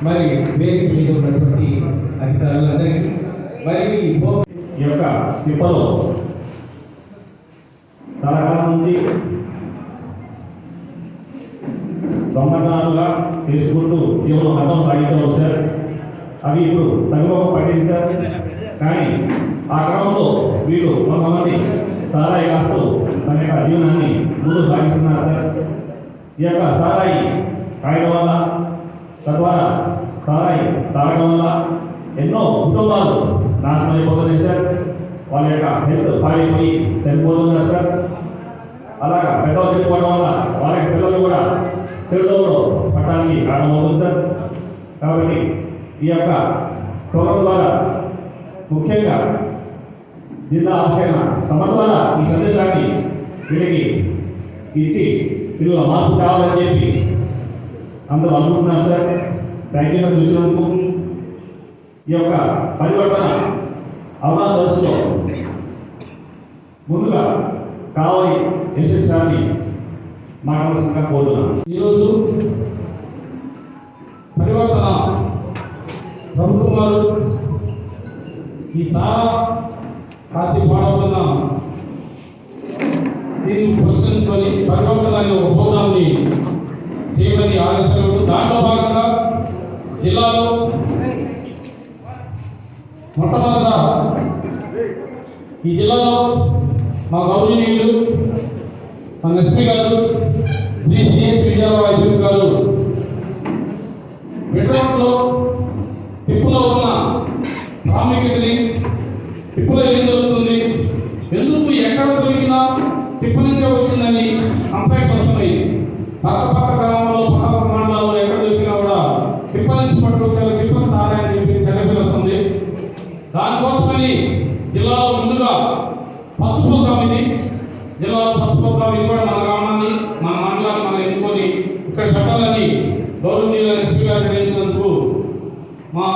మరి వేదిక మీద ఉన్నటువంటి అధికారులందరికీ మరి ఈ యొక్క తిప్పలో తరకాలం నుంచి దొంగతనాలుగా చేసుకుంటూ జీవనం అర్థం సాగించవచ్చు సార్. అవి ఇప్పుడు తగ్గుముఖం పట్టింది సార్. కానీ ఆ క్రమంలో వీళ్ళు కొంతమంది సారాయి కాస్తూ తన యొక్క జీవనాన్ని ముందు సాగిస్తున్నారు సార్. ఈ యొక్క సారాయి కాయడం వల్ల తద్వారా సారాయి తాగడం వల్ల ఎన్నో కుటుంబాలు నాశనం అయిపోతున్నాయి సార్. వాళ్ళ యొక్క హెల్త్ పాడైపోయి చనిపోతున్నారు సార్. అలాగా పెద్దలు చనిపోవడం వల్ల వాళ్ళ పిల్లలు కూడా చెడులో పట్టడానికి కారణమవుతుంది సార్. కాబట్టి ఈ యొక్క ప్రోగ్రాం ద్వారా ముఖ్యంగా జిల్లా ఆశయన సమ ద్వారా ఈ సందేశాన్ని వీళ్ళకి ఇచ్చి పిల్లల మార్పు కావాలని చెప్పి అందరూ అనుకుంటున్నారు సార్. థ్యాంక్ యూ సార్ చూసినందుకు. ఈ యొక్క పరివర్తన అవగాహన దశలో ముందుగా కావాలి యశస్సాన్ని మాట్లాడాల్సిందిగా కోరుతున్నాను. ఈరోజు పరివర్తన ప్రభుత్వం వారు ఈ సారా కాసి పాడవుతున్న దీన్ని పరిశీలించుకొని పరివర్తన అనే ఒక ప్రోగ్రాంని చేయమని ఆదేశాలు. దాంట్లో భాగంగా జిల్లాలో మొట్టమొదట ఈ జిల్లాలో మా గౌరవనీయులు మన ఎస్పీ గారు శ్రీ సిహెచ్ విజయరావు గారు పెట్రోల్లో టిప్పులో ఉన్న ప్రాముఖ్యతని, టిప్పులో ఏం జరుగుతుంది, ఎందుకు ఎక్కడ దొరికినా టిప్పు నుంచే వచ్చిందని కంపేర్ కోసమై పక్క గ్రామంలో పక్క మండలాల్లో ఎక్కడ దొరికినా కూడా టిప్ప నుంచి పట్టుకొచ్చారు, టిప్పని సారాయని చెప్పి చనిపోయి వస్తుంది. దానికోసమని జిల్లాలో ముందుగా ఫస్ట్ ప్రోగ్రాం ఇది. జిల్లాలో ఫస్ట్ ప్రోగ్రాం ఇది కూడా మన గ్రామాన్ని మన మండలాన్ని మనం ఎన్నుకొని ఇక్కడ చట్టాలని గౌరవనీయుల ఎస్పీ గారు నిర్ణయించినందుకు మా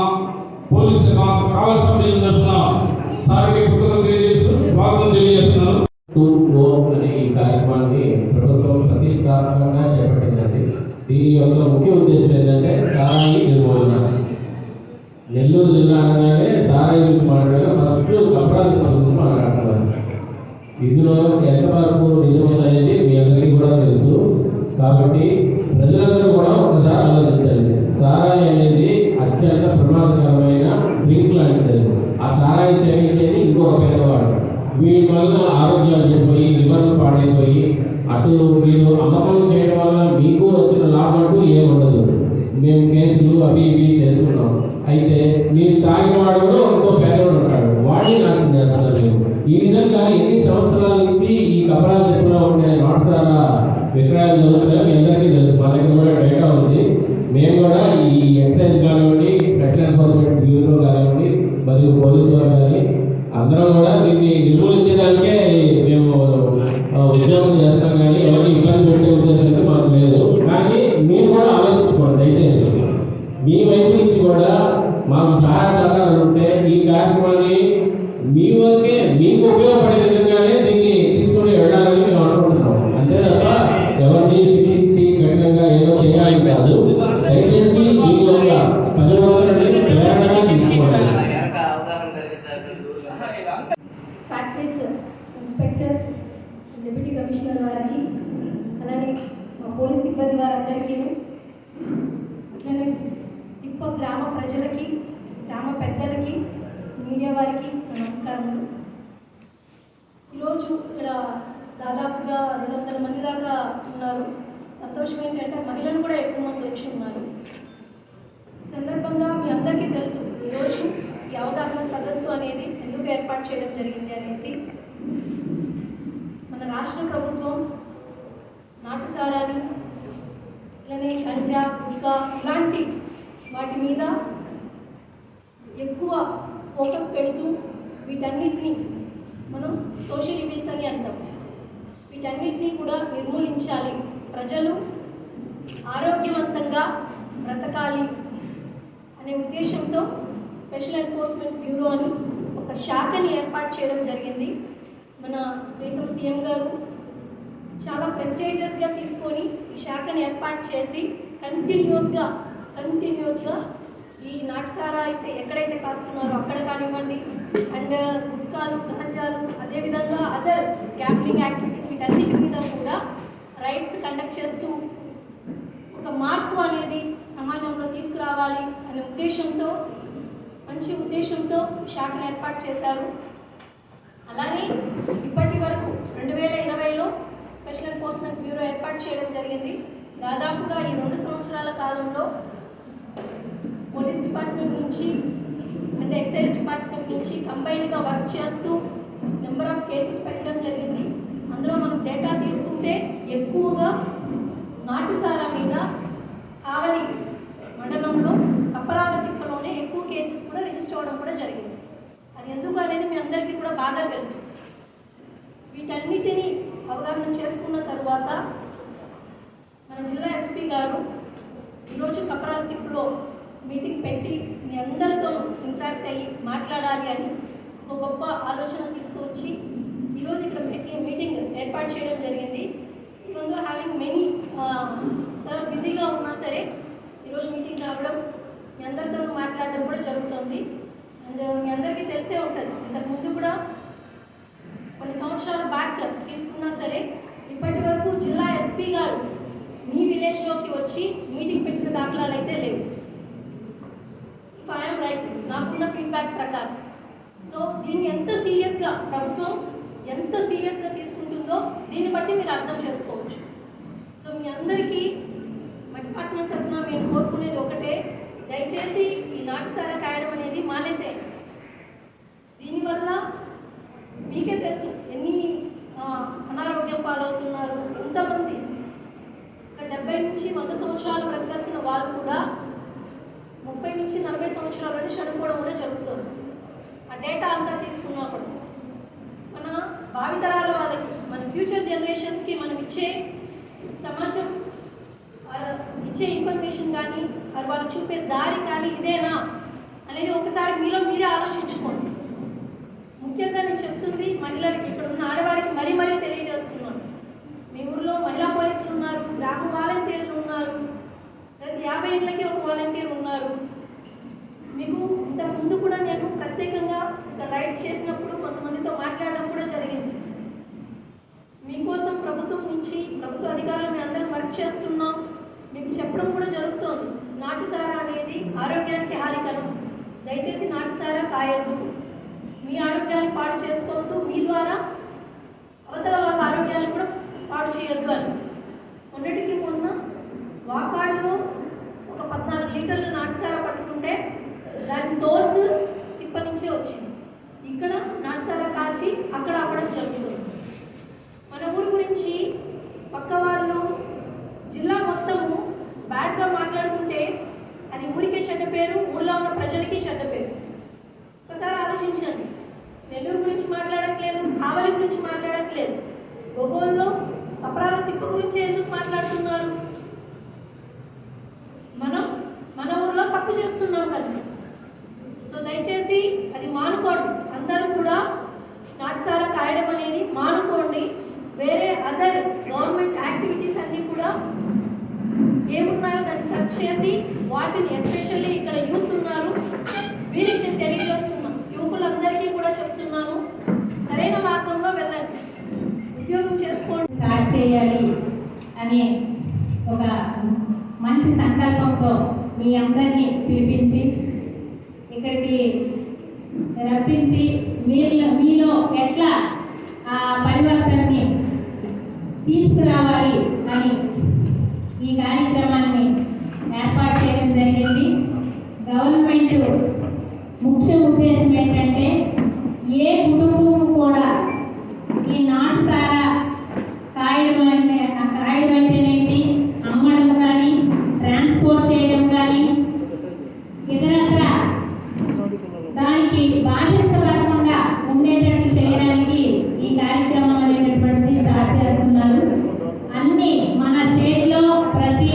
పోలీసు మాకు కావాల్సిన తరఫున సార్కి కృతజ్ఞతలు తెలియజేస్తూ స్వాగతం తెలియజేస్తున్నాను. అనే ఈ కార్యక్రమాన్ని ప్రభుత్వం ప్రతిష్టాత్మకంగా చేపట్టిందండి. దీని యొక్క ముఖ్య ఉద్దేశం ఏంటంటే సారాయి నిర్మూలన. నెల్లూరు జిల్లా అనగానే సారాయి మాట్లాడగా ఫస్ట్ కపరాది ప్రభుత్వం మాట్లాడుతున్నారు. ఇందులో ఎంతవరకు నిజమనేది మీ అందరికీ కూడా తెలుసు. కాబట్టి ప్రజలందరూ కూడా ఒకసారి ఆలోచించండి. సారాయి అనేది అత్యంత ప్రమాదకరమైన డ్రింక్ లాంటిది. ఆ సారాయి సేవించేది ఇంకొక పేదవాడు. వీటి వల్ల ఆరోగ్యాలు చెడిపోయి లివర్లు పాడైపోయి అటు మీరు అమ్మకం చేయడం వల్ల మీకు వచ్చిన లాభం అంటూ ఏముండదు. మేము కేసులు అవి ఇవి చేస్తున్నాం. అయితే మీరు తాగేవాడు కూడా ఇంకో పేదవాడు ఉంటాడు, వాడిని నాశనం చేస్తున్నారు. ఈ విధంగా ఎన్ని సంవత్సరాల నుంచి ఈ కపరా చెప్పులో ఉండే నాటుసారా విక్రయాలు జరుగుతున్నాయో మీ అందరికీ తెలుసు. మా దగ్గర కూడా డేటా ఉంది. మేము కూడా ఈ ఎక్సైజ్ కానివ్వండి, ఫెడరల్ ఎన్ఫోర్స్మెంట్ బ్యూరో కానివ్వండి, మరియు పోలీసు వారు కానీ అందరం కూడా దీన్ని నిర్మూలించడానికే మేము ఉద్యోగం చేస్తాం. కానీ ఎవరికి ఇబ్బంది పెట్టే ఉద్దేశం మాకు లేదు. కానీ మీరు కూడా ఆలోచించుకోండి దయచేసి. మీ వైపు నుంచి కూడా మాకు సహాయ సహకారాలు ఉంటే ఈ కార్యక్రమాన్ని మీ వరకే మీకు ఉపయోగపడే విధంగానే దీన్ని తీసుకుని వెళ్ళాలని మేము అనుకుంటున్నాం. అంతే తప్ప ఎవరిని శిక్షించి కఠినంగా ఏదో చేయాలి కాదు. దయచేసి ఈ యొక్క పదవులని ప్రేరణగా తీసుకోవాలి. ఫ్యాక్టరీస్ ఇన్స్పెక్టర్, డిప్యూటీ కమిషనర్ వారికి, అలానే మా పోలీస్ సిబ్బంది వారందరికీ, అట్లనే తిప్ప గ్రామ ప్రజలకి, గ్రామ పెద్దలకి, మీడియా వారికి నమస్కారములు. ఈరోజు ఇక్కడ దాదాపుగా 200 మంది దాకా ఉన్నారు. సంతోషం ఏంటంటే మహిళలు కూడా ఎక్కువ మంది వచ్చి ఉన్నారు. ఈ సందర్భంగా మీ అందరికీ తెలుసు ఈరోజు ఈ అవగాహన సదస్సు అనేది ఎందుకు ఏర్పాటు చేయడం జరిగింది అనేసి. మన రాష్ట్ర ప్రభుత్వం నాటుసారాని, ఇలానే గంజా, గుట్కా ఇలాంటి వాటి మీద ఎక్కువ ఫోకస్ పెడుతూ వీటన్నిటిని మనం సోషల్ ఈవిల్స్ అని అంటాం. వీటన్నిటినీ కూడా నిర్మూలించాలి, ప్రజలు ఆరోగ్యవంతంగా బ్రతకాలి అనే ఉద్దేశంతో స్పెషల్ ఎన్ఫోర్స్మెంట్ బ్యూరో అని ఒక శాఖని ఏర్పాటు చేయడం జరిగింది. మన ప్రీతం సీఎం గారు చాలా ప్రెస్టేజియస్గా తీసుకొని ఈ శాఖని ఏర్పాటు చేసి కంటిన్యూస్గా ఈ నాటుసారా అయితే ఎక్కడైతే కాస్తున్నారో అక్కడ కానివ్వండి, అండ్ గుట్కాలు, గాంజాలు, అదేవిధంగా అదర్ గ్యాంబ్లింగ్ యాక్టివిటీస్ వీటన్నిటి మీద కూడా రైడ్స్ కండక్ట్ చేస్తూ ఒక మార్పు అనేది సమాజంలో తీసుకురావాలి అనే ఉద్దేశంతో, మంచి ఉద్దేశంతో శాఖను ఏర్పాటు చేశారు. అలానే ఇప్పటి వరకు 2020లో స్పెషల్ ఎన్ఫోర్స్మెంట్ బ్యూరో ఏర్పాటు చేయడం జరిగింది. దాదాపుగా ఈ 2 సంవత్సరాల కాలంలో పోలీస్ డిపార్ట్మెంట్ నుంచి అంటే ఎక్సైజ్ డిపార్ట్మెంట్ నుంచి కంబైన్డ్గా వర్క్ చేస్తూ నెంబర్ ఆఫ్ కేసెస్ పెట్టడం జరిగింది. అందులో మనం డేటా తీసుకుంటే ఎక్కువగా నాటుసారా మీద కావలి మండలంలో కప్పరాల తిప్పలోనే ఎక్కువ కేసెస్ కూడా రిజిస్టర్ అవ్వడం కూడా జరిగింది. అది ఎందుకు అనేది మీ అందరికీ కూడా బాగా తెలుసు. వీటన్నిటినీ అవగాహన చేసుకున్న తరువాత మన జిల్లా ఎస్పీ గారు ఈరోజు కప్పరాల తిప్పులో మీటింగ్ పెట్టి మీ అందరితో ఇంటరాక్ట్ అయ్యి మాట్లాడాలి అని ఒక గొప్ప ఆలోచన తీసుకొచ్చి ఈరోజు ఇక్కడ మీటింగ్ ఏర్పాటు చేయడం జరిగింది. Even though having many sir బిజీగా ఉన్నా సరే ఈరోజు మీటింగ్ రావడం, మీ అందరితో మాట్లాడడం కూడా జరుగుతుంది. అండ్ మీ అందరికీ తెలిసే ఉంటుంది, ఇంతకుముందు కూడా కొన్ని సంవత్సరాల బ్యాక్ తీసుకున్నా సరే ఇప్పటి వరకు జిల్లా ఎస్పీ గారు మీ విలేజ్లోకి వచ్చి మీటింగ్ పెట్టిన దాఖలాలు అయితే లేవు. ఇఫ్ ఐఎమ్ రైట్, నాకున్న ఫీడ్బ్యాక్ ప్రకారం. సో దీన్ని ఎంత సీరియస్గా ప్రభుత్వం ఎంత సీరియస్గా తీసుకుంటుందో దీన్ని బట్టి మీరు అర్థం చేసుకోవచ్చు. సో మీ అందరికీ మా డిపార్ట్మెంట్ తరఫున మేము కోరుకునేది ఒకటే, దయచేసి ఈ నాటుసారా కాయడం అనేది మానేసేయండి. దీనివల్ల మీకే తెలుసు ఎన్ని అనారోగ్యం పాలవుతున్నారు, ఎంతమంది 70 నుంచి 100 సంవత్సరాలు బ్రతకాల్సిన వాళ్ళు కూడా 30 నుంచి 40 సంవత్సరాలని చనిపోవడం కూడా జరుగుతుంది. ఆ డేటా అంతా తీసుకున్నప్పుడు మన భావితరాల వాళ్ళకి, మన ఫ్యూచర్ జనరేషన్స్కి మనం ఇచ్చే సమాజం, ఇచ్చే ఇన్ఫర్మేషన్ కానీ వాళ్ళు చూపే దారి కానీ ఇదేనా అనేది ఒకసారి మీలో మీరే ఆలోచించుకోండి. ముఖ్యంగా నేను చెప్తుంది మహిళలకి, ఇక్కడ ఉన్న ఆడవారికి మరీ మరీ తెలియజేస్తున్నాను. మీ ఊళ్ళో మహిళా పోలీసులు ఉన్నారు, గ్రామ వాలంటీర్లు ఉన్నారు, ప్రతి 50 ఏళ్ళకి ఒక వాలంటీర్ ఉన్నారు. మీకు ఇంతకుముందు కూడా నేను ప్రత్యేకంగా ఇక్కడ రైడ్స్ చేసినప్పుడు కొంతమందితో మాట్లాడడం కూడా జరిగింది. మీకోసం ప్రభుత్వం నుంచి, ప్రభుత్వ అధికారులు మేము అందరం వర్క్ చేస్తున్నాం, మీకు చెప్పడం కూడా జరుగుతోంది. నాటుసారా అనేది ఆరోగ్యానికి హానికరం, దయచేసి నాటుసారా కాయద్దు, మీ ఆరోగ్యాన్ని పాడు చేసుకోవద్దు, మీ ద్వారా అవతల వాళ్ళ ఆరోగ్యాన్ని కూడా పాడు చేయొద్దు అని. మొన్నటికి మొన్న వాకాడులో ఒక 14 లీటర్ల నాటుసారా పట్టుకుంటే దాని సోర్స్ తిప్ప నుంచే వచ్చింది. ఇక్కడ నాటుసారా కాచి అక్కడ అవ్వడం జరుగుతుంది. మన ఊరు గురించి పక్క వాళ్ళు, జిల్లా మొత్తము బ్యాడ్గా మాట్లాడుకుంటే అది ఊరికే చెడ్డ పేరు, ఊళ్ళో ఉన్న ప్రజలకి చెడ్డ పేరు. ఒకసారి ఆలోచించండి. నెల్లూరు గురించి మాట్లాడట్లేదు, కావలి గురించి మాట్లాడట్లేదు, ఒంగోలులో కప్పరాల తిప్ప గురించి ఎందుకు మాట్లాడుతున్నారు? మనం మన ఊర్లో తప్పు చేస్తున్నాం కదా. సో దయచేసి అది మానుకోండి. అందరూ కూడా నాటుసారా కాయడం అనేది మానుకోండి. వేరే అదర్ గవర్నమెంట్ యాక్టివిటీస్ అన్నీ కూడా ఏమున్నాయో దాన్ని సెర్చ్ చేసి వాటిని, ఎస్పెషల్లీ ఇక్కడ యూత్ ఉన్నారు, వీరికి నేను తెలియజేస్తున్నాను, యువకులందరికీ కూడా చెప్తున్నాను, సరైన మార్గంలో వెళ్ళండి, ఉద్యోగం చేసుకోండి. స్టార్ట్ చేయాలి అనే ఒక మంచి సంకల్పంతో మీ అందరినీ పిలిపించి ఇక్కడికి రప్పించి మీలో ఎట్లా ఆ పరివర్తనని తీసుకురావాలి అని ఈ కార్యక్రమాన్ని ఏర్పాటు చేయడం జరిగింది. గవర్నమెంట్ ముఖ్య ఉద్దేశం ఏంటంటే ఏ కుటుంబం కూడా ఈ నాటుసారా కాయడం అయితేనేంటి, అమ్మడం కానీ, ట్రాన్స్పోర్ట్ చేయడం కానీ, ఇతరత్ర దానికి బాధించబడకుండా ఉండేటట్టు చేయడానికి ఈ కార్యక్రమం అనేటటువంటిది స్టార్ట్ చేస్తున్నారు. అన్ని మన స్టేట్లో ప్రతి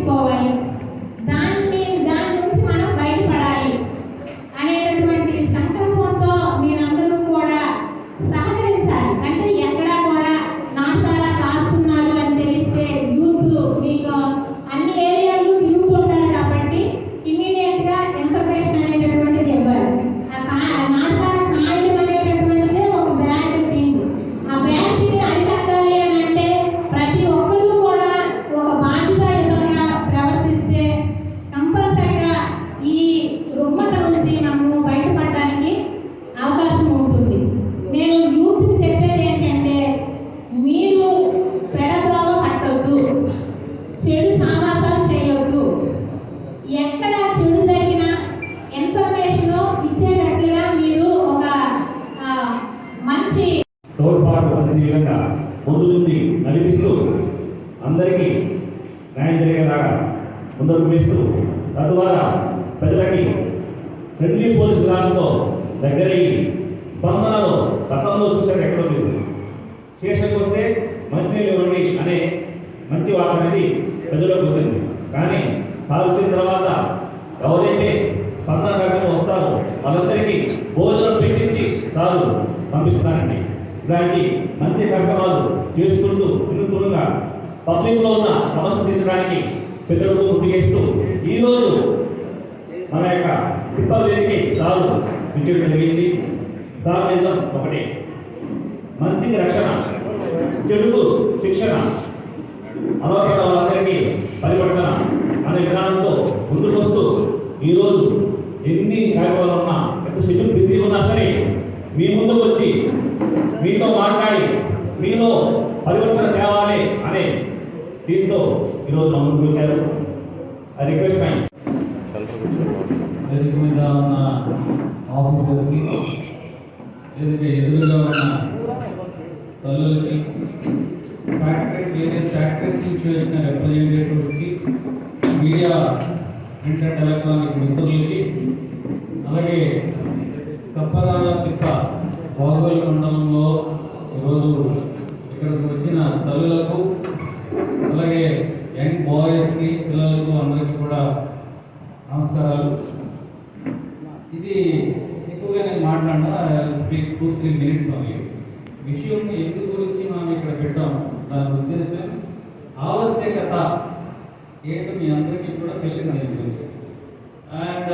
తీసుకోవాలి, దాని నుంచి మనం బయటపడాలి అనేటటువంటి సంకల్పంతో మీరందరూ కూడా సహకరించాలి. అంటే ఎక్కడా కూడా నాటకాల కాస్తున్నారు అని తెలిస్తే యూత్ మీకు అన్ని ఏరియాలు తిరుగుతుంటారు కాబట్టి ఇమీడియట్ గా ఇన్ఫర్మేషన్ అనేటటువంటిది ఇవ్వాలి. నాటకాల కాయడం అనేటటువంటిదే ఒక బ్యాడ్ థింగ్. ఆ బ్యాడ్ థింగ్ అరికట్టాలి అని అంటే ప్రతి ఒక్కరూ కూడా ఒక బాధ్యతయుతంగా ప్రవర్తిస్తే కంపల్సరిగా ఈ రుగ్మత నుంచి మనము బయటపడడానికి అవకాశం ఉంటుంది. నేను యూత్కి చెప్పేది ఏంటంటే మీరు పెడద్రోవ పట్టవద్దు, చెడు సావాసాలు చేయవద్దు. ఎక్కడ చెడు జరిగినా ఇన్ఫర్మేషన్ ఇచ్చేటట్లుగా మీరు ఒక మంచి తోడ్పాటు అందించే విధంగా ముందు నడిపిస్తూ అందరికీ న్యాయం జరిగేలాగా ముందుకు వేస్తూ తద్వారా ప్రజలకి ఫ్రెండ్లీ పోలీస్ విధానంతో దగ్గరయ్యి స్పందనలో గతంలో చూసారు ఎక్కడో లేదు. స్టేషన్కి వస్తే మంచినీళ్ళు ఇవ్వండి అనే మంచి వార్త అనేది ప్రజల్లోకి వచ్చింది. కానీ సార్ వచ్చిన తర్వాత ఎవరైతే స్పందన కార్యక్రమం వస్తారో వాళ్ళందరికీ భోజనం పెట్టించి సార్లు పంపిస్తున్నారండి. ఇలాంటి మంచి కార్యక్రమాలు చేసుకుంటూ తిరుగుతుండగా పబ్లిక్లో ఉన్న సమస్య తీర్చడానికి పెద్దలకు ముందుకేస్తూ ఈరోజు మన యొక్క తిప్పలు వేదికి సార్లు విజయం జరిగింది. సార్ నిజం ఒకటే, మంచికి రక్షణ, చెడుకు శిక్షణ, అలవాటు వాళ్ళందరికీ పరివర్తన అనే విధానంతో ముందుకు వస్తూ ఈరోజు ఎన్ని కార్యక్రమాలు ఉన్నా ఎంత షెడ్యూల్ బిజీ ఉన్నా సరే మీ ముందుకు వచ్చి మీతో మాట్లాడి మీలో పరివర్తన తేవాలి అనే దీంతో ఈరోజు మా ముందుకు వచ్చారు. ఐ రిక్వెస్ట్ మై వేదిక మీద ఉన్న ఆఫీసర్స్కి, వేదిక ఎదురుగా ఉన్న తల్లులకి, వేరియస్ ఫ్యాక్టరీస్ నుంచి వచ్చిన రిప్రజెంటేటివ్స్కి, మీడియా ప్రింట్ అండ్ ఎలక్ట్రానిక్ మిత్రులకి, అలాగే కప్పరాల తిప్ప బాగోలు మండలంలో ఈరోజు ఇక్కడికి వచ్చిన తల్లులకు, అలాగే యంగ్ బాయ్స్కి, పిల్లలకు అందరికీ కూడా నమస్కారాలు. ఇది ఎక్కువగా నేను మాట్లాడినా స్పీక్ 2-3 minutes ఓన్లీ. విషయం ఎందుకు గురించి మనం ఇక్కడ పెట్టాము, దాని ఉద్దేశం ఆవశ్యకత ఏంటో మీ అందరికీ కూడా తెలిసింది దీని గురించి. And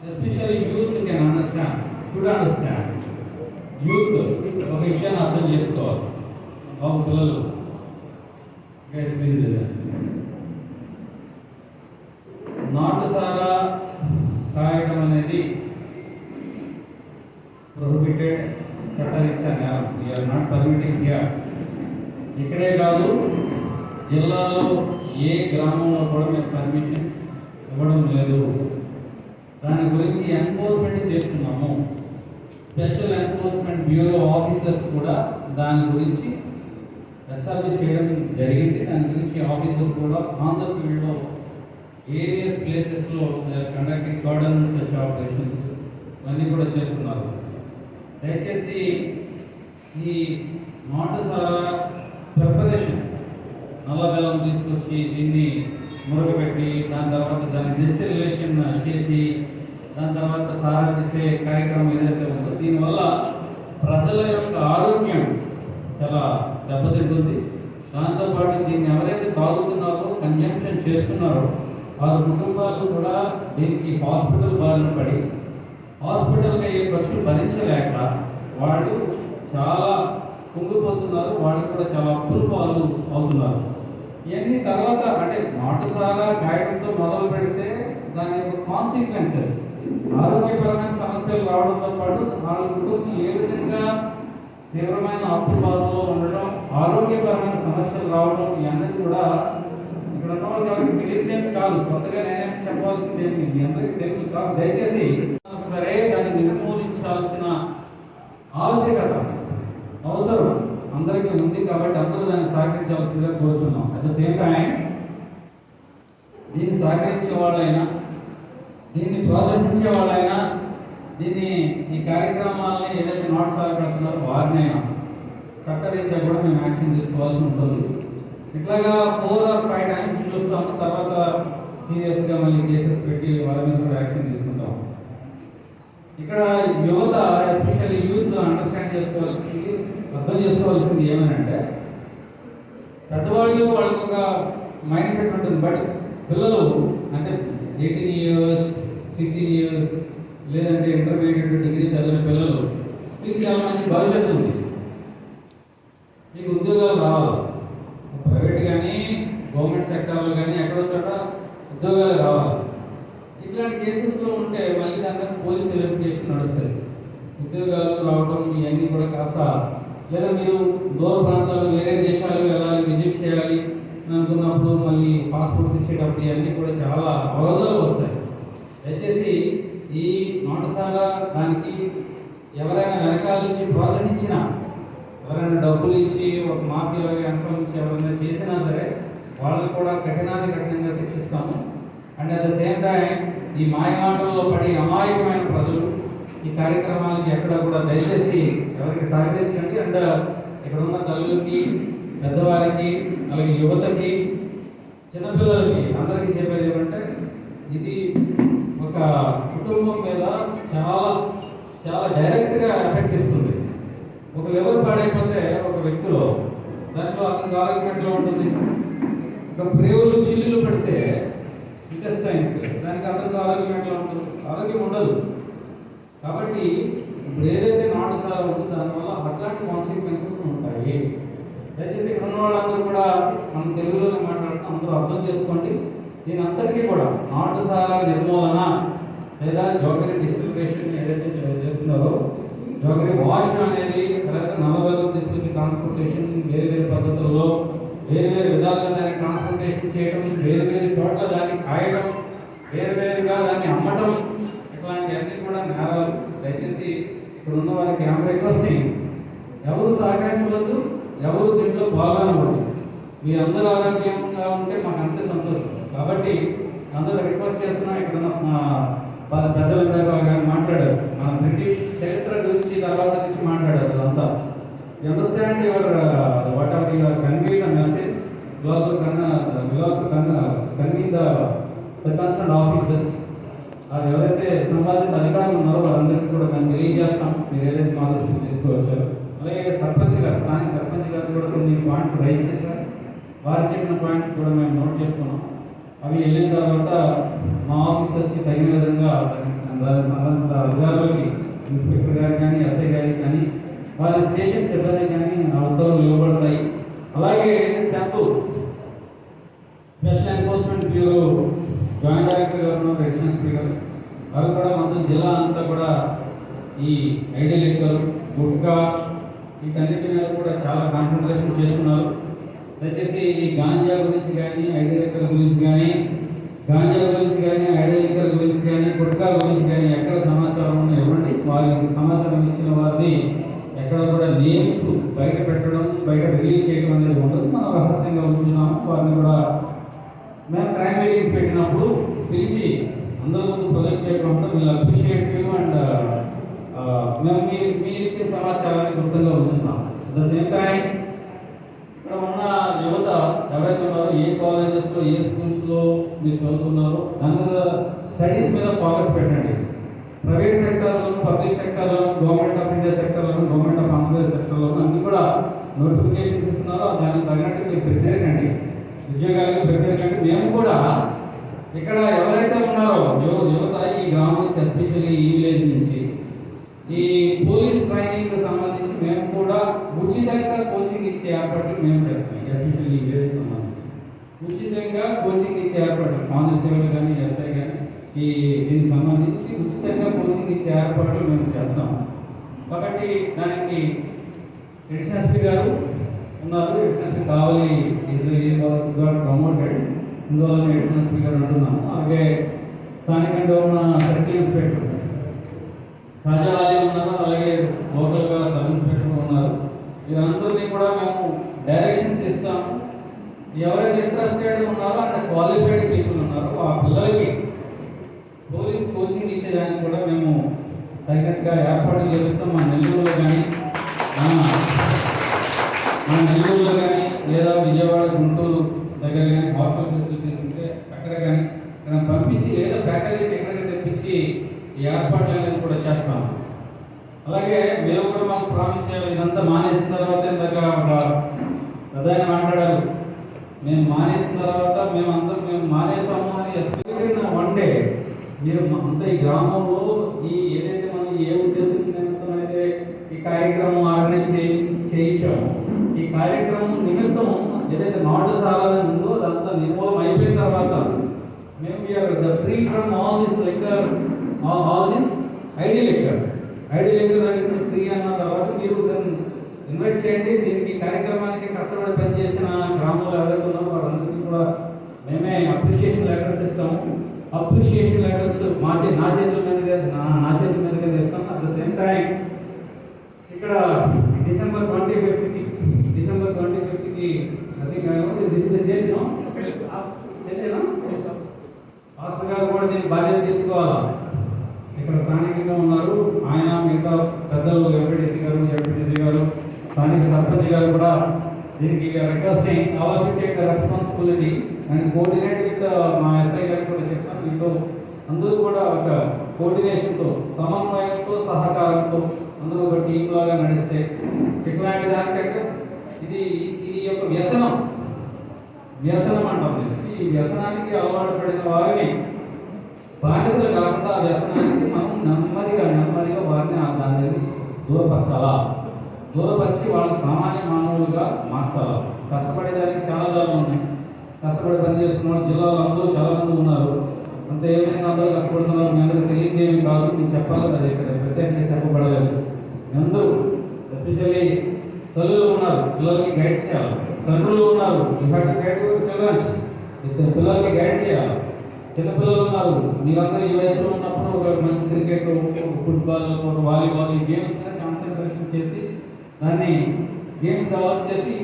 especially youth can understand, should understand. Youth ఒక విషయాన్ని అర్థం చేసుకోవాలి. బాబు పిల్లలు నాటుసారా కాయడం అనేది ప్రొహిబిటెడ్, చట్టరీత్యా నేరం. We are not permitting here. ఇక్కడే కాదు, జిల్లాలో ఏ గ్రామంలో కూడా మేము పర్మిషన్ ఇవ్వడం లేదు. దాని గురించి ఎన్ఫోర్స్మెంట్ చేస్తున్నాము. స్పెషల్ ఎన్ఫోర్స్మెంట్ బ్యూరో ఆఫీసర్స్ కూడా దాని గురించి ఎస్టాబ్లిష్ చేయడం జరిగింది. దాని గురించి ఆఫీసర్స్ కూడా ఆన్ ద ఫీల్డ్లో వేరియస్ ప్లేసెస్లో కండక్టింగ్ గార్డెన్ సర్చ్ ఆపరేషన్స్ ఇవన్నీ కూడా చేస్తున్నారు. దయచేసి ఈ నాటుసారా ప్రిపరేషన్, నల్ల బెల్లం తీసుకొచ్చి దీన్ని మురగబెట్టి దాని తర్వాత దాన్ని డిస్టిలేషన్ చేసి దాని తర్వాత సారా చేసే కార్యక్రమం ఏదైతే ఉందో దీనివల్ల ప్రజల యొక్క ఆరోగ్యం చాలా దెబ్బతింటుంది. దాంతోపాటు దీన్ని ఎవరైతే తాగుతున్నారో, కన్జంప్షన్ చేస్తున్నారో వారి కుటుంబాలు కూడా దీనికి హాస్పిటల్ బారిన పడి హాస్పిటల్కి అయ్యే ఖర్చులు భరించలేక వాళ్ళు చాలా కుంగిపోతున్నారు. వాళ్ళు కూడా చాలా అప్పుల పాలు అవుతున్నారు. ఇవన్నీ తర్వాత అంటే నాటుసారా కాయడంతో మొదలు పెడితే దాని యొక్క కాన్సిక్వెన్సెస్, ఆరోగ్యపరమైన సమస్యలు రావడంతో పాటు వాళ్ళ కుటుంబం ఏ విధంగా తీవ్రమైన అప్పు బాధలో ఉండడం, ఆరోగ్యపరమైన సమస్యలు రావడం, ఇవన్నీ కూడా ఇక్కడ ఉన్న వాళ్ళు ఎవరికి తెలియదేమి కాదు. కొత్తగా నేనేం చెప్పాల్సింది ఏమి మీ అందరికీ తెలుసు కాదు. దయచేసి సరే దాన్ని నిర్మూలించాల్సిన ఆవశ్యకత, అవసరం అందరికీ ఉంది కాబట్టి అందరూ దాన్ని సహకరించాల్సిందిగా కోరుతున్నాం. అట్ ద సేమ్ టైం దీన్ని సహకరించే వాళ్ళైనా, దీన్ని ప్రోత్సహించే వాళ్ళైనా, దీన్ని ఈ కార్యక్రమాలని ఏదైతే నాట్ సహకరిస్తున్నారో వారినైనా చట్టరీత్యా కూడా మేము యాక్షన్ తీసుకోవాల్సి ఉంటుంది. ఇట్లాగా 4 or 5 టైమ్స్ చూస్తాము. తర్వాత సీరియస్గా మళ్ళీ కేసెస్ పెట్టి వాళ్ళ మీద కూడా యాక్షన్ తీసుకుంటాం. ఇక్కడ యువత ఎస్పెషల్లీ యూత్ అండర్స్టాండ్ చేసుకోవాల్సింది, అర్థం చేసుకోవాల్సింది ఏమనంటే, పెద్దవాళ్ళు వాళ్ళకి ఒక మైండ్ సెట్ ఉంటుంది. బట్ పిల్లలు అంటే 18 years 16 years లేదంటే ఇంటర్మీడియట్ డిగ్రీ చదివిన పిల్లలు మీకు చాలా మంచి భవిష్యత్తు ఉంది. మీకు ఉద్యోగాలు రావాలి, ప్రైవేట్ కానీ గవర్నమెంట్ సెక్టార్లో కానీ ఎక్కడో చోట ఉద్యోగాలు రావాలి. ఇట్లాంటి కేసెస్లో ఉంటే మళ్ళీ దాంట్లో పోలీస్ వెరిఫికేషన్ నడుస్తుంది. ఉద్యోగాలు రావడం ఇవన్నీ కూడా కాస్త, లేదా మీరు దూర ప్రాంతాల్లో వేరే దేశాలు వెళ్ళాలి, విజిట్ చేయాలి అని అనుకున్నప్పుడు మళ్ళీ పాస్పోర్ట్స్ ఇచ్చేటప్పుడు ఇవన్నీ కూడా చాలా అవరోధాలు వస్తాయి. దయచేసి ఈ నోటసారా దానికి ఎవరైనా వెనకాల నుంచి ప్రోత్సహించినా, ఎవరైనా డబ్బులు ఇచ్చి ఒక మాఫియా వెనకాల నుంచి ఎవరైనా చేసినా సరే వాళ్ళని కూడా కఠినంగా శిక్షిస్తాము. And at the same time ఈ మాయమాటల్లో పడి అమాయకమైన ప్రజలు ఈ కార్యక్రమాలకి ఎక్కడ కూడా దయచేసి ఎవరికి సహకరించండి. అండ్ ఇక్కడ ఉన్న తల్లులకి, పెద్దవారికి, అలాగే యువతకి, చిన్నపిల్లలకి అందరికీ చెప్పేది ఏమంటే, ఇది ఒక కుటుంబం మీద చాలా చాలా డైరెక్ట్గా ఎఫెక్ట్ ఇస్తుంది. ఒక లివర్ పాడైపోతే ఒక వ్యక్తిలో దాంట్లో అతనికి ఆరోగ్యం ఎట్లా ఉంటుంది? ఒక ప్రేవులు చిల్లులు పెడితే ఇంటెస్టైన్స్ దానికి అతనికి ఆరోగ్యం ఎట్లా ఉంటుంది? ఆరోగ్యం ఉండదు. కాబట్టి ఇప్పుడు ఏదైతే నాటుసారా ఉంటుందో దానివల్ల అట్లాంటి కాన్సిక్వెన్సెస్ ఉంటాయి. దయచేసి ఇక్కడ ఉన్న వాళ్ళందరూ కూడా మనం తెలుగులోనే మాట్లాడుతూ అందరూ అర్థం చేసుకోండి. దీని అందరికీ కూడా నాటుసారా నిర్మూలన లేదా జోకరీ డిస్ట్రిబ్యూషన్ ఏదైతే చేస్తున్నారో, జోకరీ వాష్ అనేది లేదా నల్లబెల్లం తీసుకొచ్చి ట్రాన్స్పోర్టేషన్ వేరే పద్ధతుల్లో వేరు విధాలుగా దాన్ని ట్రాన్స్పోర్టేషన్ చేయడం, వేరు చోట్ల దాన్ని కాయడం, వేరుగా దాన్ని అమ్మటం, ఇట్లాంటివన్నీ కూడా నేరాలు. దయచేసి ఇప్పుడు ఉన్న వారికి ఏమైనా రిక్వెస్టింగ్, ఎవరు సహకరించవద్దు, ఎవరు దీంట్లో పాల్గొనవద్దు. మీరు అందరూ ఆరోగ్యంగా ఉంటే మాకు అంతే సంతోషం. కాబట్టి అందరూ రిక్వెస్ట్ చేస్తున్నాం. ఇక్కడ పెద్దల కానీ మాట్లాడారు, మన బ్రిటిష్ చరిత్ర గురించి తర్వాత నుంచి మాట్లాడారు. అదంతా understand your what are your convey the message, convene the concern officers, అది ఎవరైతే సంబంధిత అధికారులు ఉన్నారో వారందరికీ కూడా మేము తెలియజేస్తాం. మీరు ఏదైతే మా దృష్టికి తీసుకోవచ్చారు. అలాగే సర్పంచ్ గారు, స్థానిక సర్పంచ్ గారు కూడా కొన్ని పాయింట్స్ రైజ్ చేశారు. వారు చెప్పిన పాయింట్స్ కూడా మేము నోట్ చేసుకున్నాం. అవి వెళ్ళిన తర్వాత మా ఆఫీసర్స్కి తగిన విధంగా సంబంధిత అధికారులకి, ఇన్స్పెక్టర్ గారు కానీ, ఎస్ఐ గారికి కానీ, వాళ్ళ స్టేషన్ సిబ్బంది కానీ ఉత్తర్వులు ఇవ్వబడతాయి. అలాగే శాంపూర్ special enforcement bureau joint director గారు ఉన్నారు, ఎడిషనల్ స్పీకర్, వారు కూడా మొత్తం జిల్లా అంతా కూడా ఈ ఐడి లెక్కలు, గుట్కా, వీటన్నిటి మీద కూడా చాలా కాన్సన్ట్రేషన్ చేస్తున్నారు. దయచేసి ఈ గాంజా గురించి కానీ, ఐడి లెక్కల గురించి కానీ, ఐడి లెక్కల గురించి కానీ, గుట్కా గురించి కానీ ఎక్కడ సమాచారం ఉన్నా ఇవ్వండి. వారికి సమాచారం ఇచ్చిన వారిని ఎక్కడ కూడా నేమ్స్ బయట పెట్టడం, బయట రిలీజ్ చేయడం అనేది ఉండదు. మనం రహస్యంగా ఉంటున్నాము. వారిని కూడా మేము క్రైమ్ మీటింగ్స్ పెట్టినప్పుడు పిలిచి అందరి ముందు ప్రొజెక్ట్ చేయకుండా వీళ్ళు అప్రిషియేట్ యూ అండ్ మేము మీరు ఇచ్చే సమాచారాన్ని గుర్తంగా ఉంచుతున్నాం. అట్ ద సేమ్ టైం ఇక్కడ ఉన్న యువత ఎవరైతే ఉన్నారో, ఏ కాలేజెస్లో, ఏ స్కూల్స్లో మీరు చదువుతున్నారో దాని మీద స్టడీస్ మీద ఫోకస్ పెట్టండి. ప్రైవేట్ సెక్టర్లోను, పబ్లిక్ సెక్టర్లోను, గవర్నమెంట్ ఆఫ్ ఇండియా సెక్టర్లోను, గవర్నమెంట్ ఆఫ్ ఆంధ్రప్రదేశ్ సెక్టర్లోను అన్ని కూడా నోటిఫికేషన్స్ ఇస్తున్నారో దానికి తగినట్టు మీరు ప్రిపేర్ కండి, ఉద్యోగాలకు ప్రిపేర్ కండి. మేము కూడా ఇక్కడ ఎవరైతే ఉన్నారో యువత ఈ గ్రామం నుంచి, ఎస్పెషల్లీ ఈ విలేజ్ నుంచి, ఈ పోలీస్ ట్రైనింగ్ సంబంధించి మేము కూడా ఉచితంగా కోచింగ్ ఇచ్చే ఏర్పాట్లు మేము చేస్తాం. ఎస్పెషల్లీ ఈ విలేజ్ సంబంధించి ఉచితంగా కోచింగ్ ఇచ్చే ఏర్పాట్లు, కానిస్టేబుల్ కానీ, ఎస్ఐ కానీ దీనికి సంబంధించి ఉచితంగా కోచింగ్ ఇచ్చే ఏర్పాట్లు మేము చేస్తాం. కాబట్టి దానికి ఎడిషనల్ ఎస్పీ గారు ఉన్నారు, ఎడిషనల్ ఎస్పీ కావాలి ప్రమోటెడ్, ఇందువల్ల ఎడిషనల్ ఎస్పీ గారు అంటున్నాము. అలాగే స్థానికంగా ఉన్న సర్కిల్ ఇన్స్పెక్టర్ రాజావాలీ ఉన్నారు, అలాగే లోకల్గా సబ్ ఇన్స్పెక్టర్ ఉన్నారు. వీరందరినీ కూడా మేము డైరెక్షన్స్ ఇస్తాము. ఎవరైతే ఇంట్రెస్టెడ్ ఉన్నారో అంటే క్వాలిఫైడ్ పీపుల్ ఉన్నారో ఆ పిల్లలకి పోలీస్ కోచింగ్ ఇచ్చేదానికి కూడా మేము తగినట్టుగా ఏర్పాట్లు చేస్తాం. మన నెల్లూరులో కానీ లేదా విజయవాడ గుంటూరు దగ్గర కానీ హాస్టల్ ఫెసిలిటీస్ ఉంటే అక్కడ కానీ మనం పంపించి లేదా ఫ్యాకల్టీని ఎక్కడికి తెప్పించి ఈ ఏర్పాట్లు అనేది కూడా చేస్తాం. అలాగే మేము కూడా మాకు ప్రామిస్ చేయాలి. ఇదంతా మానేసిన తర్వాత ఇందాక ఒక ప్రధాన మాట్లాడారు, మేము మానేసిన తర్వాత మేము మానేసాము అని ఎస్పెషల్లీ వన్ డే మీరు అంతా ఈ గ్రామంలో ఏదైతే మనం ఏ ఉద్దేశం నిమిత్తం అయితే ఈ కార్యక్రమం ఆర్గనైజ్ చేయించాము, ఈ కార్యక్రమం నిమిత్తం ఏదైతే నాటు సారాలు ఉందో అదంతా నిర్మూలం అయిపోయిన తర్వాత మేము we are free from all this liquor, all this ID liquor దగ్గర ఫ్రీ అన్న తర్వాత మీరు ఇన్వైట్ చేయండి. దీనికి కార్యక్రమానికి కష్టపడి పనిచేసిన గ్రామంలో ఎవరైతే ఉన్నారో వారందరికీ కూడా మేమే అప్రిషియేషన్ లెటర్స్ ఇస్తాము. అప్రిషియేషన్ లెటర్స్ నా చేతుల మీదుగా ఇస్తాం. అట్ ద సేమ్ టైం ఇక్కడ డిసెంబర్ 25కి పాస్టర్ గారు కూడా దీన్ని బాధ్యత తీసుకోవాలా. ఇక్కడ స్థానికంగా ఉన్నారు ఆయన, మిగతా పెద్దలు ఎంపీటీసీ గారు, స్థానిక సర్పంచ్ గారు కూడా దీనికి requesting all take responsibility and coordinate with మా ఎస్ఐ గారికి కూడా చెప్పాను. దీంతో అందరూ కూడా ఒక కోఆర్డినేషన్తో, సమన్వయంతో, సహకారంతో అందరూ ఒక టీం లాగా నడిస్తే ఇట్లాంటి దానికంటే ఇది ఒక వ్యసనం అంటాం. ఈ వ్యసనానికి అలవాటు పడిన వారిని బానిసలు కాకుండా ఆ వ్యసనానికి మనం నెమ్మదిగా వారిని దాన్ని దూరపరిచి వాళ్ళని సామాన్య మానవులుగా మార్చాలి. కష్టపడేదానికి చాలా దారులు ఉన్నాయి. కష్టపడి పని చేసుకున్న వాళ్ళు జిల్లాలో అందరూ చాలా మంది ఉన్నారు. అంత ఏమైనా అందరూ కష్టపడుతున్నారు. మీ అందరూ తెలియదు ఏమి కాదు, నేను చెప్పాలి కదా, ఇక్కడ ప్రత్యేకంగా చెప్పబడలేదు. అందరూ ఎస్పెషల్లీ తల్లులు ఉన్నారు, పిల్లలకి గైడ్ చేయాలి. తండ్రులు ఉన్నారు, పిల్లలకి గైడ్ చేయాలి. చిన్నపిల్లలు ఉన్నారు, మీరందరూ ఈ వయసులో ఉన్నప్పుడు ఒక మంచి క్రికెట్, ఫుట్బాల్, వాలీబాల్ ఈ గేమ్స్ కాన్సన్ట్రేషన్ చేసి దాన్ని గేమ్స్ డెవలప్ చేసి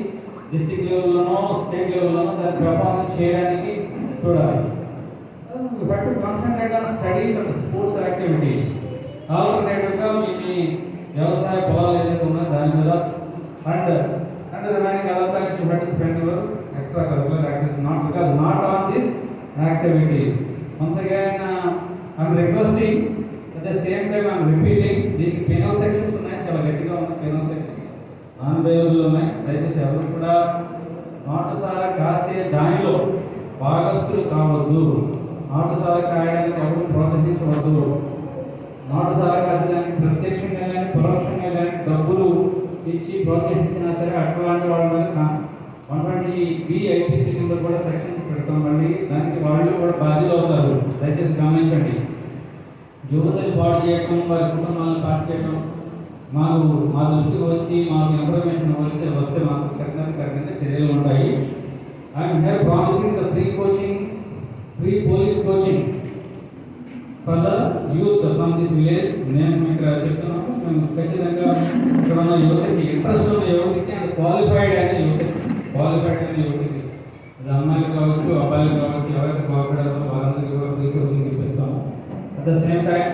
డిస్ట్రిక్ట్ లెవెల్లోనో స్టేట్ లెవెల్లోనో దాన్ని పెర్ఫార్మెన్స్ చేయడానికి చూడాలి. But concentrate on studies and sports activities. ఆల్టర్నేటివ్గా మీ వ్యవసాయ పొలాలు ఏదైతే ఉన్నాయో దాని మీద and remaining other times you have to spend your extra curricular activities, not on this activities. Once again, I am requesting, at the same time I am repeating, దీనికి penal sections ఉన్నాయి, చాలా గట్టిగా ఉన్న penal sections, నాన్ వేయబుల్ ఉన్నాయి. దయచేసి ఎవరు కూడా నాటుసారా కాసే దానిలో భాగస్తులు కావద్దు. నాటుసారా కాయడానికి ఎవరు ప్రోత్సహించవద్దు. నాటుసారా కాసేదానికి ప్రత్యక్షంగా కానీ పరోక్షంగా కానీ డబ్బులు ఇచ్చి ప్రోత్సహించినా సరే అట్లాంటి వాళ్ళ మీద 120B IPC కింద కూడా సెక్షన్స్ పెడతాం. మళ్ళీ దానికి వాళ్ళు కూడా బాధ్యులు అవుతారు. దయచేసి గమనించండి. యువతలు పాడు చేయడం, వారి కుటుంబాలను పాటు చేయడం మా దృష్టికి వచ్చి మాకు ఇన్ఫర్మేషన్ వస్తే మాకు కఠినంగా చర్యలు ఉంటాయి. I'm here promising the free police coaching for the youth from this village. నేను ఇక్కడ చెప్తున్నాను, మేము ఖచ్చితంగా ఇక్కడ ఉన్న యువతకి, ఇంట్రెస్ట్ ఉన్న యువతకి అండ్ క్వాలిఫైడ్ అయిన యువతకి, అది అమ్మాయిలు కావచ్చు, అబ్బాయిలు కావచ్చు, ఎవరైతే బాగుపడారో వాళ్ళందరికీ కూడా ఫ్రీ కోచింగ్ ఇప్పిస్తాము. At the same time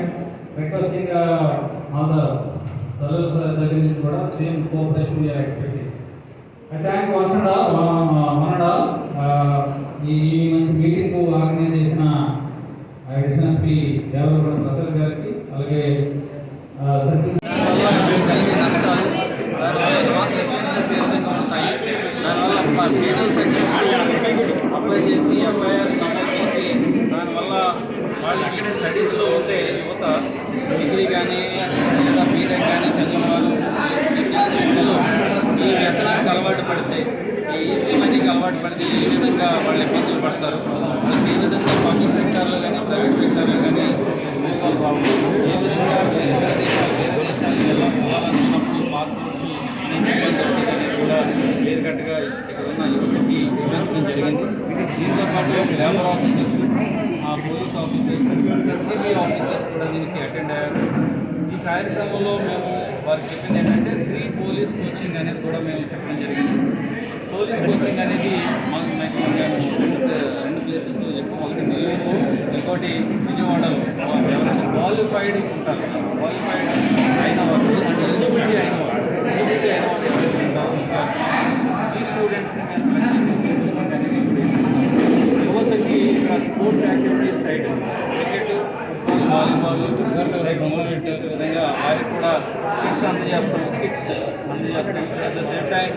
requesting all the తల్లుల దగ్గర నుంచి కూడా same cooperation we're expecting. I thank one and all ఈ మంచి మీటింగ్ ఆర్గనైజ్ చేసిన అడిషనల్ ఎస్పీ దేవరగూడ ప్రసాద్ గారికి, అలాగే అప్లై చేసి ఎఫ్ఐఆర్ నమోదు చేసి దానివల్ల వాళ్ళకి స్టడీస్లో ఉండే యువత డిగ్రీ కానీ లేదా బీటెక్ కానీ చదివిన వాళ్ళు ఈ వ్యసనానికి అలవాటు పడితే, ఈ ఈజీ మనీకి అలవాటు పడితే ఏ విధంగా వాళ్ళు ఇబ్బందులు పడతారు, వాళ్ళకి ఏ విధంగా పబ్లిక్ సెక్టార్లో కానీ ప్రైవేట్ సెక్టార్లో కానీ ఏ విధంగా వేరే దేశాలు వెళ్ళాలనుకున్నప్పుడు పాస్పోర్ట్స్ అనేక ఇబ్బందులు అనేది కూడా క్లియర్ కట్గా ఇక్కడ ఉన్న యువతకి వివరించడం జరిగింది. దీంతో పాటు labour officers, police officers, SCB officers కూడా దీనికి అటెండ్ అయ్యారు. ఈ కార్యక్రమంలో మేము వారికి చెప్పింది ఏంటంటే ఫ్రీ పోలీస్ కోచింగ్ అనేది కూడా మేము చెప్పడం జరిగింది. పోలీస్ కోచింగ్ అనేది మాకు రెండు ప్లేసెస్లో చెప్పాము. ఒకటి నెల్లూరు, ఇంకోటి విజయవాడలో. ఎవరైతే క్వాలిఫైడ్ ఉంటారు, క్వాలిఫైడ్ అయిన వాళ్ళు, ఎలిజిబిలిటీ అయిన వాళ్ళు ఎవరైతే ఉంటారో ఈ స్టూడెంట్స్ని sports activities side cricket, football, volleyball, cycle విధంగా వారికి కూడా కిట్స్ అందజేస్తాం. అట్ ద సేమ్ టైం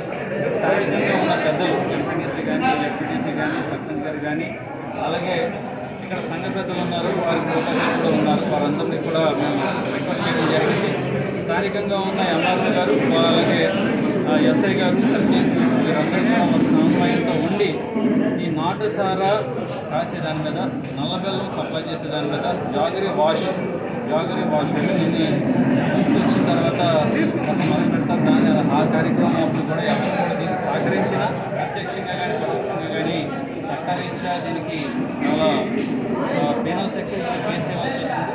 స్థానికంగా ఉన్న పెద్దలు ఎంపీటీసీ కానీ, జెడ్పీటీసీ కానీ, సర్పంచ్ గారు కానీ, అలాగే ఇక్కడ సంఘ పెద్దలు ఉన్నారు, వారి కృతజ్ఞతలు కూడా ఉన్నారు. వారందరినీ కూడా మేము రిక్వెస్ట్ చేయడం జరిగింది. స్థానికంగా ఉన్న ఎంఆర్ఓ గారు, అలాగే ఎస్ఐ గారు, సర్పంచ్ వీరందరూ కూడా మన సమన్వయంతో ఉండి ఈ నాటు సారా రాసేదాని మీద, నల్ల బెల్లం సప్లై చేసేదాని మీద జాగరీ వాష్ అంటే దీన్ని తీసుకొచ్చిన తర్వాత కొంత మొదలు పెడతారు. ఆ కార్యక్రమం అప్పుడు కూడా ఎవరు కూడా దీనికి సహకరించిన ప్రత్యక్షంగా కానీ పరోక్షంగా కానీ చట్టరీత్యా దీనికి చాలా పీనల్ సెక్షన్స్ ఫేస్ చేయాల్సి వస్తుంది.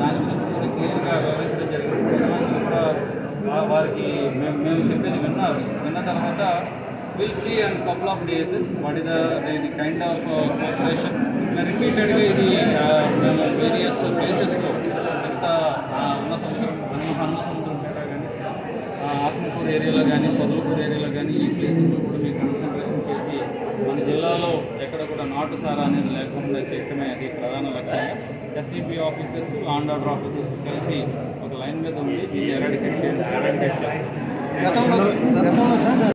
దాని గురించి కూడా క్లియర్గా వివరించడం జరిగింది. ప్రజలందరూ కూడా వారికి మేము చెప్పేది విన్న తర్వాత will see and couple of days what is the kind of cooperation. రిపీటెడ్గా ఇది మేము వేరియస్ ప్లేసెస్లో మిగతా అన్న సముద్రం పేట కానీ, ఆత్మకూరు ఏరియాలో కానీ, పొదలకూరు ఏరియాలో కానీ ఈ ప్లేసెస్లో కూడా మేము కాన్సన్ట్రేషన్ చేసి మన జిల్లాలో ఎక్కడ కూడా నాటు సారా అనేది లేకుండా చేయటమే అది ప్రధాన లక్ష్యంగా SEP officers, law and order officers కలిసి ఒక లైన్ మీద ఉండి దీన్ని ఎరాడికేట్ చేస్తాం.